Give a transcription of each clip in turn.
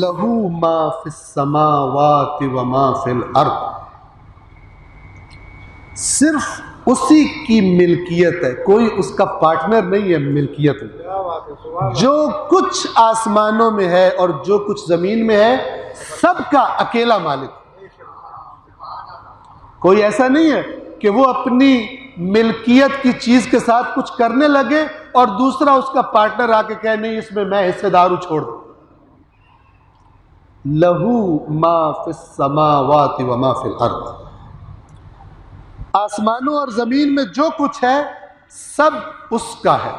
لہو ما فی السماوات و ما فی الارض، صرف اسی کی ملکیت ہے، کوئی اس کا پارٹنر نہیں ہے ملکیت میں۔ جو کچھ آسمانوں میں ہے اور جو کچھ زمین میں ہے سب کا اکیلا مالک۔ کوئی ایسا نہیں ہے کہ وہ اپنی ملکیت کی چیز کے ساتھ کچھ کرنے لگے اور دوسرا اس کا پارٹنر آ کے کہے نہیں اس میں میں حصے دار ہوں، چھوڑ دو۔ لہو ما فی السماوات و ما فی الارض، آسمانوں اور زمین میں جو کچھ ہے سب اس کا ہے۔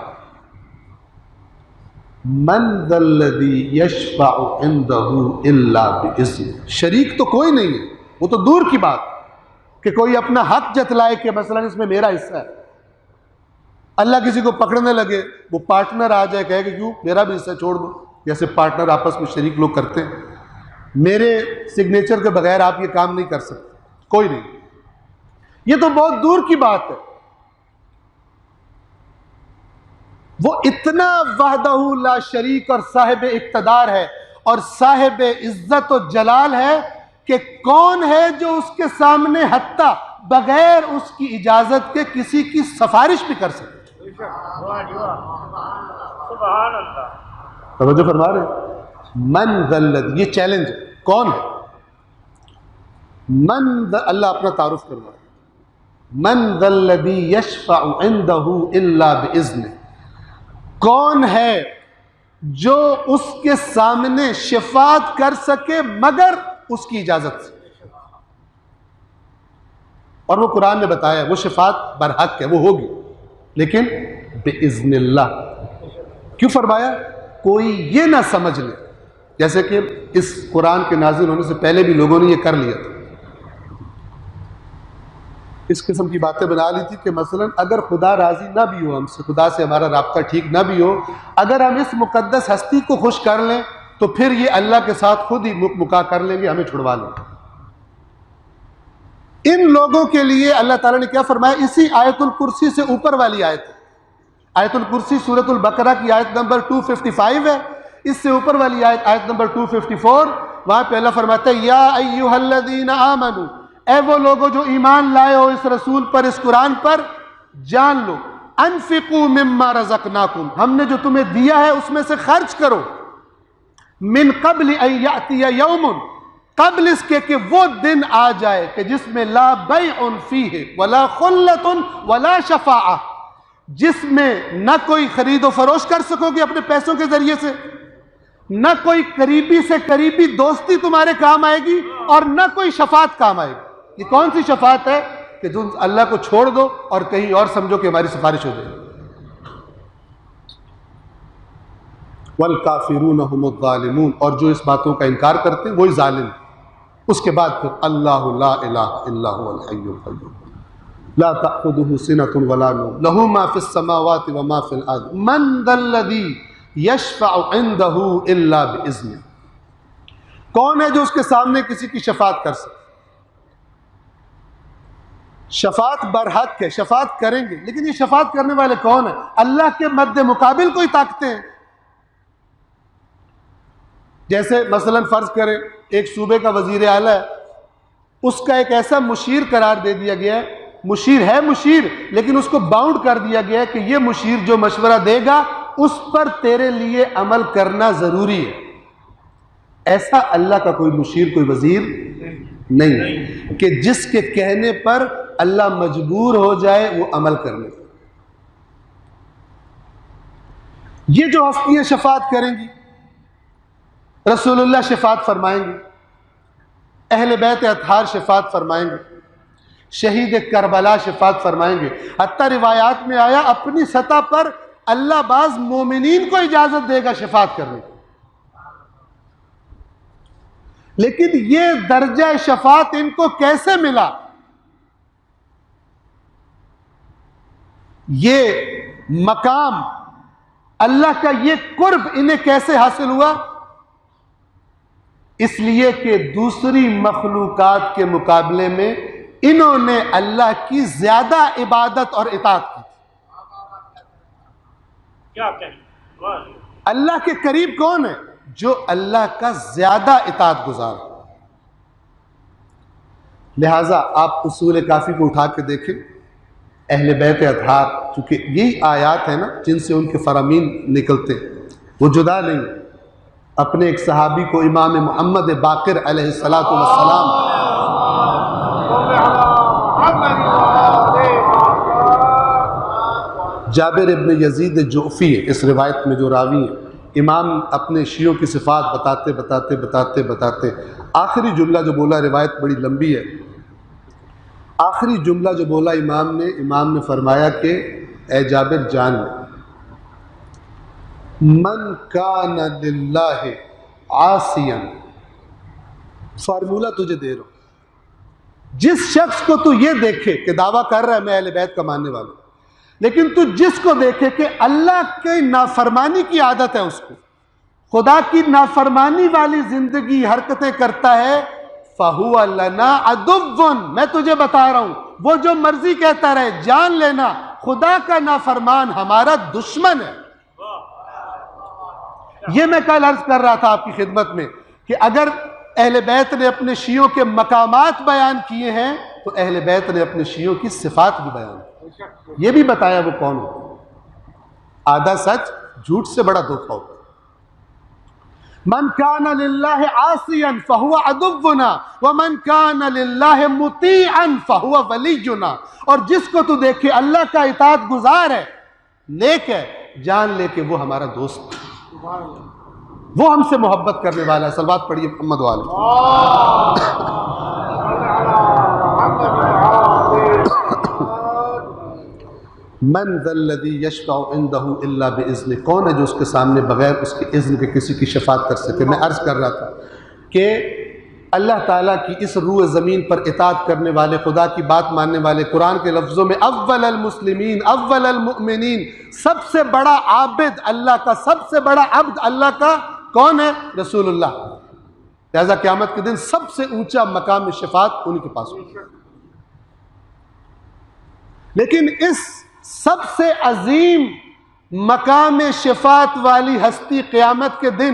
من ذا الذی یشفع عندہ الا باذنہ، شریک تو کوئی نہیں ہے، وہ تو دور کی بات کہ کوئی اپنا حق جتلائے کہ مثلا اس میں میرا حصہ ہے۔ اللہ کسی کو پکڑنے لگے، وہ پارٹنر آ جائے کہے کہ کیوں میرا بھی حصہ چھوڑ دو، جیسے پارٹنر آپس میں شریک لوگ کرتے ہیں، میرے سگنیچر کے بغیر آپ یہ کام نہیں کر سکتے، کوئی نہیں۔ یہ تو بہت دور کی بات ہے۔ وہ اتنا وحدہ لا شریک اور صاحب اقتدار ہے اور صاحب عزت و جلال ہے کہ کون ہے جو اس کے سامنے حتیٰ بغیر اس کی اجازت کے کسی کی سفارش بھی کر سکتے۔ سبحان اللہ۔ توجہ فرما رہے ہیں؟ من ذا الذی، یہ چیلنج ہے، کون ہے؟ من ذا، اللہ اپنا تعارف کروا رہا ہے۔ من ذا الذی یشفع عندہ الا باذنہ، کون ہے جو اس کے سامنے شفاعت کر سکے مگر اس کی اجازت سے؟ اور وہ قرآن نے بتایا وہ شفاعت برحق ہے، وہ ہوگی لیکن باذن اللہ۔ کیوں فرمایا؟ کوئی یہ نہ سمجھ لے جیسے کہ اس قرآن کے نازل ہونے سے پہلے بھی لوگوں نے یہ کر لیا تھا، اس قسم کی باتیں بنا لی تھی کہ مثلا اگر خدا راضی نہ بھی ہو ہم سے، خدا سے ہمارا رابطہ ٹھیک نہ بھی ہو، اگر ہم اس مقدس ہستی کو خوش کر لیں تو پھر یہ اللہ کے ساتھ خود ہی مکا کر لیں گے، ہمیں چھڑوا لیں گے۔ ان لوگوں کے لیے اللہ تعالیٰ نے کیا فرمایا؟ اسی آیت الکرسی سے اوپر والی آیت ہے، آیت الکرسی سورۃ البقرہ کی آیت نمبر 255 ہے، اس سے اوپر والی آیت آیت نمبر 254، وہاں پہ اللہ فرماتا ہے یا ایھا الذین آمنوا، اے وہ لوگوں جو ایمان لائے ہو اس رسول پر، اس قرآن پر، جان لو انفقوا مما رزقناکم، ہم نے جو تمہیں دیا ہے اس میں سے خرچ کرو، من قبل ان یأتی یوم، قبل اس کے کہ وہ دن آ جائے کہ جس میں لا بیع فیہ ولا خلۃ ولا شفاعہ، جس میں نہ کوئی خرید و فروخت کر سکو گے اپنے پیسوں کے ذریعے سے، نہ کوئی قریبی سے قریبی دوستی تمہارے کام آئے گی اور نہ کوئی شفاعت کام آئے گی۔ یہ کون سی شفاعت ہے؟ کہ تم اللہ کو چھوڑ دو اور کہیں اور سمجھو کہ ہماری سفارش ہو جائے۔ والکافرون هم الظالمون، اور جو اس باتوں کا انکار کرتے ہیں وہی ظالم۔ اس کے بعد پھر اللہ لا الہ الا هو الحی القیوم لا تأخذه سنة ولا نوم له ما في السماوات وما في الارض من ذا الذی یشفع عنده الا باذنہ، کون ہے جو اس کے سامنے کسی کی شفاعت کر سکے؟ شفاعت برحق ہے، شفاعت کریں گے، لیکن یہ شفاعت کرنے والے کون ہیں؟ اللہ کے مد مقابل کوئی طاقتیں ہیں؟ جیسے مثلا فرض کریں ایک صوبے کا وزیر اعلیٰ ہے، اس کا ایک ایسا مشیر قرار دے دیا گیا ہے، مشیر ہے مشیر لیکن اس کو باؤنڈ کر دیا گیا ہے کہ یہ مشیر جو مشورہ دے گا اس پر تیرے لیے عمل کرنا ضروری ہے۔ ایسا اللہ کا کوئی مشیر، کوئی وزیر نہیں کہ جس کے کہنے پر اللہ مجبور ہو جائے وہ عمل کرنے۔ یہ جو ہستیاں شفاعت کریں گی، رسول اللہ شفاعت فرمائیں گے، اہل بیت اطہار شفاعت فرمائیں گے، شہید کربلا شفاعت فرمائیں گے، حتیٰ روایات میں آیا اپنی سطح پر اللہ بعض مومنین کو اجازت دے گا شفاعت کرنے کی۔ لیکن یہ درجہ شفاعت ان کو کیسے ملا؟ یہ مقام اللہ کا، یہ قرب انہیں کیسے حاصل ہوا؟ اس لیے کہ دوسری مخلوقات کے مقابلے میں انہوں نے اللہ کی زیادہ عبادت اور اطاعت کی تھی۔ اللہ کے قریب کون ہے؟ جو اللہ کا زیادہ اطاعت گزار. لہٰذا آپ اصول کافی کو اٹھا کے دیکھیں. اہل بیت اطہار، چونکہ یہی آیات ہیں نا جن سے ان کے فرامین نکلتے، وہ جدا نہیں. اپنے ایک صحابی کو امام محمد باقر علیہ الصلاۃ والسلام جابر ابن یزید جعفی ہے اس روایت میں جو راوی ہیں. امام اپنے شیعوں کی صفات بتاتے آخری جملہ جو بولا، روایت بڑی لمبی ہے، آخری جملہ جو بولا امام نے فرمایا کہ اے جابر جان، من کان للہ عاصیا، فارمولہ تجھے دے رہا ہوں، جس شخص کو تو یہ دیکھے کہ دعویٰ کر رہا ہے میں اہل بیت کا ماننے والا ہوں، لیکن تو جس کو دیکھے کہ اللہ کی نافرمانی کی عادت ہے، اس کو خدا کی نافرمانی والی زندگی حرکتیں کرتا ہے، فَهُوَ لَنَا عَدُوٌّ، میں تجھے بتا رہا ہوں وہ جو مرضی کہتا رہے، جان لینا خدا کا نافرمان ہمارا دشمن ہے. یہ میں کل عرض کر رہا تھا آپ کی خدمت میں کہ اگر اہل بیت نے اپنے شیعوں کے مقامات بیان کیے ہیں تو اہل بیت نے اپنے شیعوں کی صفات بھی بیان کی، یہ بھی بتایا وہ کون ہو. آدھا سچ جھوٹ سے بڑا دھوکہ ہوتا ہے. من کان للہ عاصیا فہو عدونا ومن کان للہ مطیعا فہو ولینا، اور جس کو تو دیکھے اللہ کا اطاعت گزار ہے، نیک ہے، جان لے کہ وہ ہمارا دوست ہے، وہ ہم سے محبت کرنے والا ہے. صلوات پڑھیے محمد والے. من ذا الذی یشفع عندہ الا باذنہ، کون ہے جو اس کے سامنے بغیر اس کے اذن کے کسی کی شفاعت کر سکے. میں عرض کر رہا تھا کہ اللہ تعالیٰ کی اس روح زمین پر اطاعت کرنے والے، خدا کی بات ماننے والے، قرآن کے لفظوں میں اول المسلمین اول المؤمنین، سب سے بڑا عابد اللہ کا، سب سے بڑا عبد اللہ کا کون ہے؟ رسول اللہ. لہذا قیامت کے دن سب سے اونچا مقام شفاعت انہی کے پاس ہوگا. لیکن اس سب سے عظیم مقام شفاعت والی ہستی قیامت کے دن،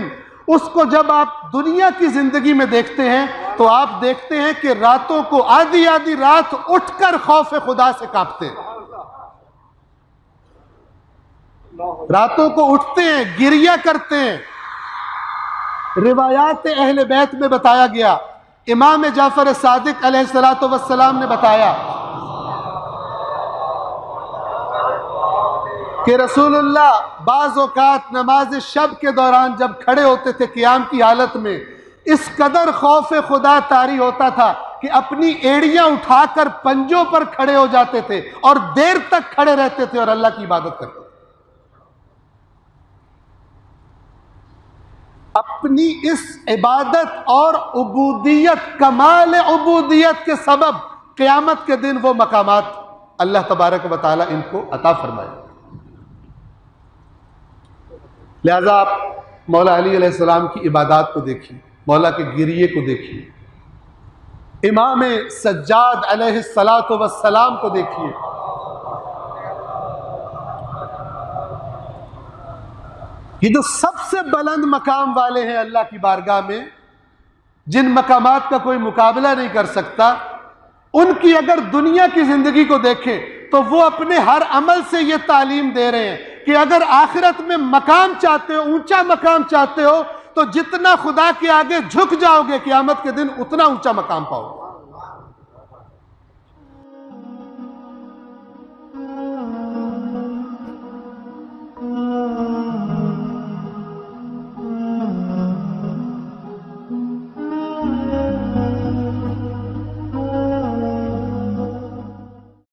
اس کو جب آپ دنیا کی زندگی میں دیکھتے ہیں تو آپ دیکھتے ہیں کہ راتوں کو آدھی آدھی رات اٹھ کر خوف خدا سے کانپتے ہیں، راتوں کو اٹھتے ہیں، گریہ کرتے ہیں. روایات اہل بیت میں بتایا گیا، امام جعفر صادق علیہ السلام نے بتایا کہ رسول اللہ بعض اوقات نماز شب کے دوران جب کھڑے ہوتے تھے قیام کی حالت میں، اس قدر خوف خدا طاری ہوتا تھا کہ اپنی ایڑیاں اٹھا کر پنجوں پر کھڑے ہو جاتے تھے اور دیر تک کھڑے رہتے تھے اور اللہ کی عبادت کرتے تھے. اپنی اس عبادت اور عبودیت، کمال عبودیت کے سبب قیامت کے دن وہ مقامات اللہ تبارک و تعالیٰ ان کو عطا فرمائے. لہذا آپ مولا علی علیہ السلام کی عبادات کو دیکھیے، مولا کے گریے کو دیکھیے، امام سجاد علیہ السلام کو دیکھیے. یہ جو سب سے بلند مقام والے ہیں اللہ کی بارگاہ میں، جن مقامات کا کوئی مقابلہ نہیں کر سکتا، ان کی اگر دنیا کی زندگی کو دیکھیں تو وہ اپنے ہر عمل سے یہ تعلیم دے رہے ہیں کہ اگر آخرت میں مقام چاہتے ہو، اونچا مقام چاہتے ہو، تو جتنا خدا کے آگے جھک جاؤ گے قیامت کے دن اتنا اونچا مقام پاؤ گے.